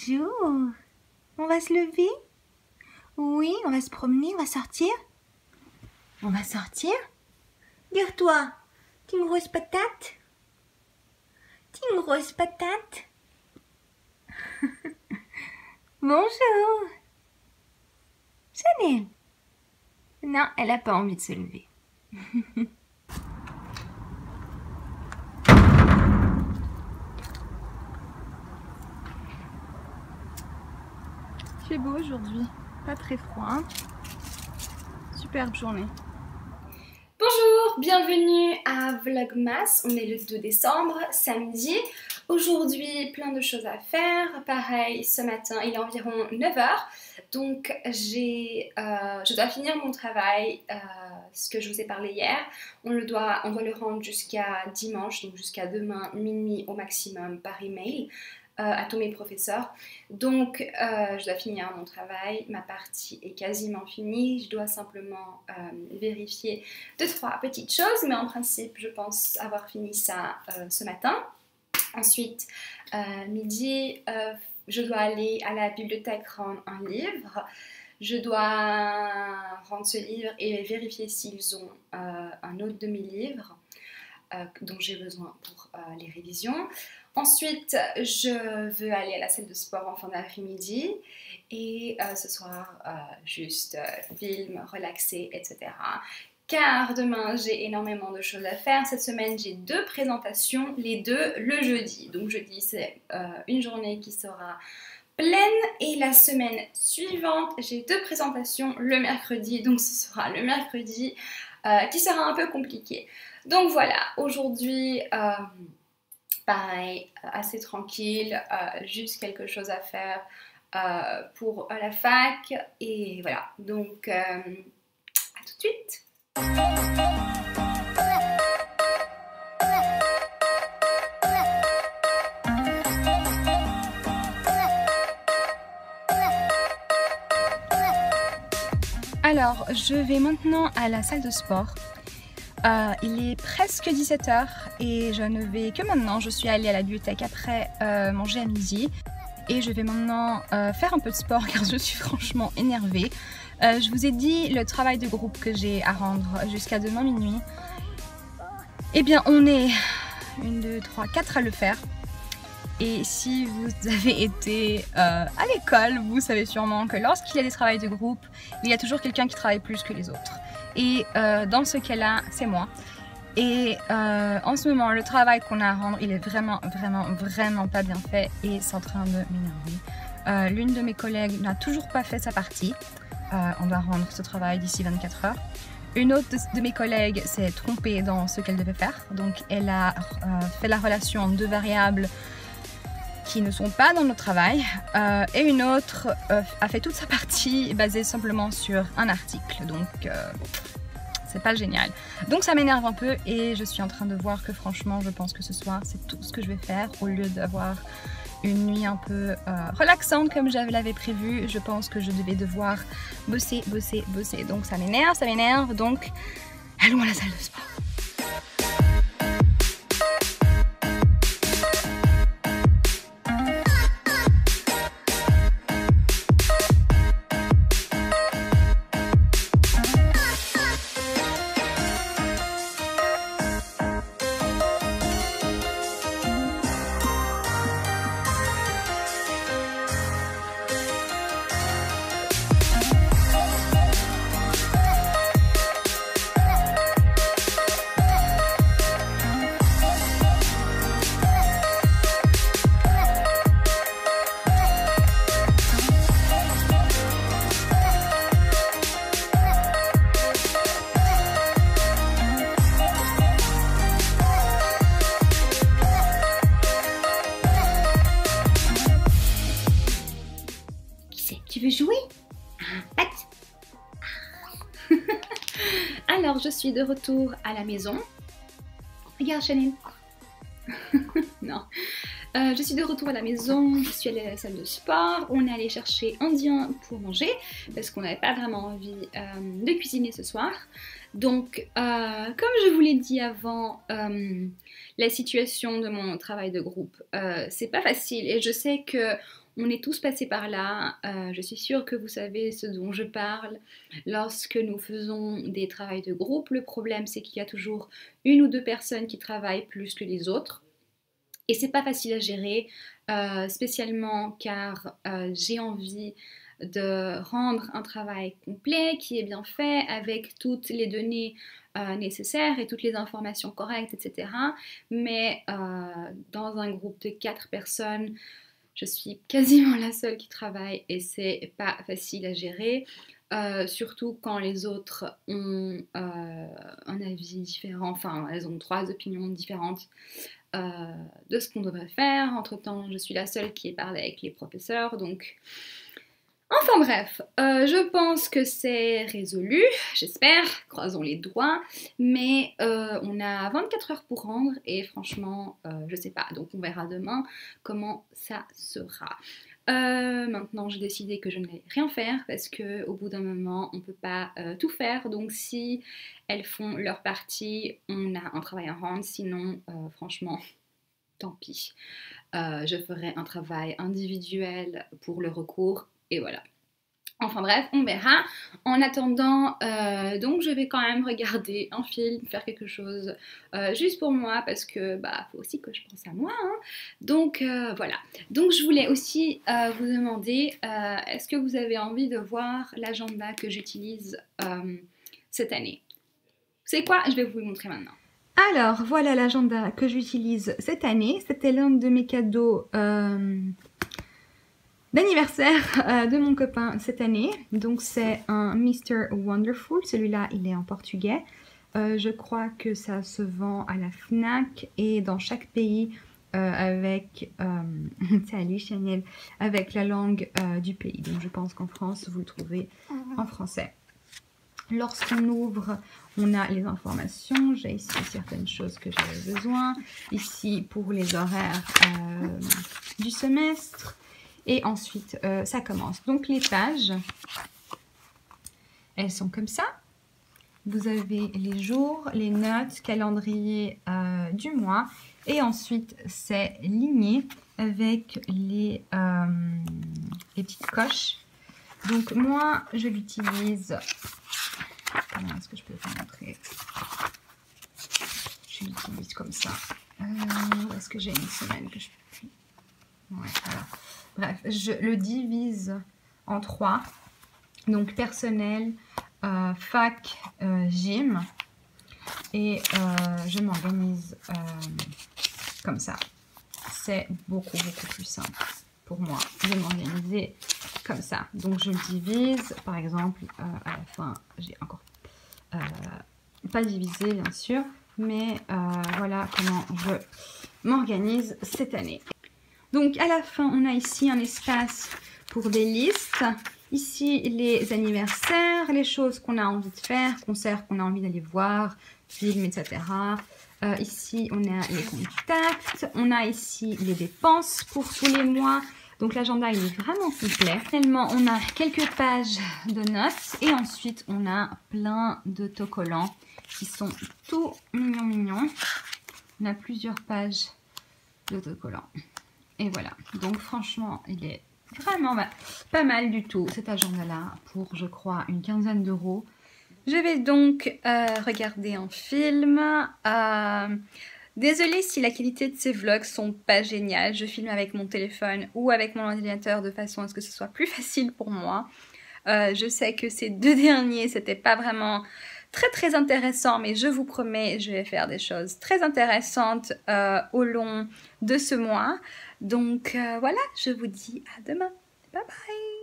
Bonjour. On va se lever? Oui, on va se promener, on va sortir. On va sortir? Dire-toi, t'es une grosse patate? T'es une grosse patate? Bonjour. Chanel. Non, elle n'a pas envie de se lever. Il fait beau aujourd'hui, pas très froid. Superbe journée. Bonjour, bienvenue à Vlogmas. On est le 2 décembre, samedi. Aujourd'hui, plein de choses à faire. Pareil, ce matin, il est environ 9 h. Donc, je dois finir mon travail, ce que je vous ai parlé hier. On doit le rendre jusqu'à dimanche, donc jusqu'à demain minuit au maximum par email. À tous mes professeurs. Donc, je dois finir mon travail. Ma partie est quasiment finie. Je dois simplement vérifier 2-3 petites choses, mais en principe, je pense avoir fini ça ce matin. Ensuite, midi, je dois aller à la bibliothèque rendre un livre. Je dois rendre ce livre et vérifier s'ils ont un autre de mes livres dont j'ai besoin pour les révisions. Ensuite, je veux aller à la salle de sport en fin d'après-midi et ce soir, juste film, relaxer, etc. Car demain, j'ai énormément de choses à faire. Cette semaine, j'ai 2 présentations, les 2 le jeudi. Donc jeudi, c'est une journée qui sera pleine et la semaine suivante, j'ai 2 présentations le mercredi. Donc ce sera le mercredi qui sera un peu compliqué. Donc voilà, aujourd'hui... pareil, assez tranquille, juste quelque chose à faire pour la fac et voilà, donc à tout de suite. Alors, je vais maintenant à la salle de sport. Il est presque 17 h et je ne vais que maintenant. Je suis allée à la bibliothèque après manger à midi et je vais maintenant faire un peu de sport car je suis franchement énervée. Je vous ai dit le travail de groupe que j'ai à rendre jusqu'à demain minuit. Eh bien, on est 1, 2, 3, 4 à le faire. Et si vous avez été à l'école, vous savez sûrement que lorsqu'il y a des travails de groupe, il y a toujours quelqu'un qui travaille plus que les autres. Et dans ce cas-là, c'est moi. Et en ce moment, le travail qu'on a à rendre, il est vraiment pas bien fait et c'est en train de m'énerver. L'une de mes collègues n'a toujours pas fait sa partie. On doit rendre ce travail d'ici 24 heures. Une autre de mes collègues s'est trompée dans ce qu'elle devait faire. Donc elle a fait la relation entre 2 variables qui ne sont pas dans notre travail et une autre a fait toute sa partie basée simplement sur un article, donc c'est pas génial. Donc ça m'énerve un peu et je suis en train de voir que franchement je pense que ce soir c'est tout ce que je vais faire au lieu d'avoir une nuit un peu relaxante comme j'avais l'avais prévu. Je pense que je devais devoir bosser, donc ça m'énerve, donc allons à la salle de sport. Tu veux jouer? Alors, je suis de retour à la maison. Regarde, Chanel. Non. Je suis de retour à la maison, je suis allée à la salle de sport, on est allé chercher indien pour manger parce qu'on n'avait pas vraiment envie de cuisiner ce soir. Donc, comme je vous l'ai dit avant, la situation de mon travail de groupe, c'est pas facile et je sais que On est tous passés par là, je suis sûre que vous savez ce dont je parle. Lorsque nous faisons des travails de groupe, le problème c'est qu'il y a toujours une ou deux personnes qui travaillent plus que les autres. Et c'est pas facile à gérer, spécialement car j'ai envie de rendre un travail complet, qui est bien fait, avec toutes les données nécessaires et toutes les informations correctes, etc. Mais dans un groupe de 4 personnes, je suis quasiment la seule qui travaille et c'est pas facile à gérer. Surtout quand les autres ont un avis différent, enfin elles ont 3 opinions différentes de ce qu'on devrait faire. Entre temps, je suis la seule qui ait parlé avec les professeurs, donc... Enfin bref, je pense que c'est résolu, j'espère, croisons les doigts, mais on a 24 heures pour rendre et franchement, je sais pas, donc on verra demain comment ça sera. Maintenant j'ai décidé que je n'allais rien faire parce que au bout d'un moment on peut pas tout faire, donc si elles font leur partie on a un travail à rendre, sinon franchement tant pis. Je ferai un travail individuel pour le recours et voilà. Enfin bref, on verra. En attendant, donc je vais quand même regarder un film, faire quelque chose juste pour moi parce que bah faut aussi que je pense à moi. Hein. Donc voilà. Donc je voulais aussi vous demander, est-ce que vous avez envie de voir l'agenda que j'utilise cette année? C'est quoi? Je vais vous le montrer maintenant. Alors voilà l'agenda que j'utilise cette année. C'était l'un de mes cadeaux d'anniversaire de mon copain cette année. Donc c'est un Mr. Wonderful, celui-là il est en portugais. Je crois que ça se vend à la FNAC et dans chaque pays avec, salut Chanel, avec la langue du pays. Donc je pense qu'en France vous le trouvez en français. Lorsqu'on ouvre, on a les informations. J'ai ici certaines choses que j'avais besoin. Ici pour les horaires du semestre. Et ensuite, ça commence. Donc, les pages, elles sont comme ça. Vous avez les jours, les notes, calendrier du mois. Et ensuite, c'est ligné avec les petites coches. Donc, moi, je l'utilise... Comment est-ce que je peux vous montrer? Je l'utilise comme ça. Est-ce que j'ai une semaine que je peux... Ouais, voilà. Bref, je le divise en 3. Donc personnel, fac, gym. Et je m'organise comme ça. C'est beaucoup plus simple pour moi de m'organiser comme ça. Donc je le divise. Par exemple, à la fin, j'ai encore pas divisé bien sûr. Mais voilà comment je m'organise cette année. Donc à la fin, on a ici un espace pour des listes. Ici, les anniversaires, les choses qu'on a envie de faire, concerts qu'on a envie d'aller voir, films, etc. Ici, on a les contacts. On a ici les dépenses pour tous les mois. Donc l'agenda, il est vraiment complet. Finalement, on a quelques pages de notes. Et ensuite, on a plein d'autocollants qui sont tout mignons. On a plusieurs pages d'autocollants. Et voilà, donc franchement, il est vraiment pas mal du tout cet agenda-là pour, je crois, une quinzaine d'euros. Je vais donc regarder un film. Désolée si la qualité de ces vlogs sont pas géniales. Je filme avec mon téléphone ou avec mon ordinateur de façon à ce que ce soit plus facile pour moi. Je sais que ces 2 derniers, c'était pas vraiment très intéressant, mais je vous promets, je vais faire des choses très intéressantes au long de ce mois. Donc voilà, je vous dis à demain. Bye bye!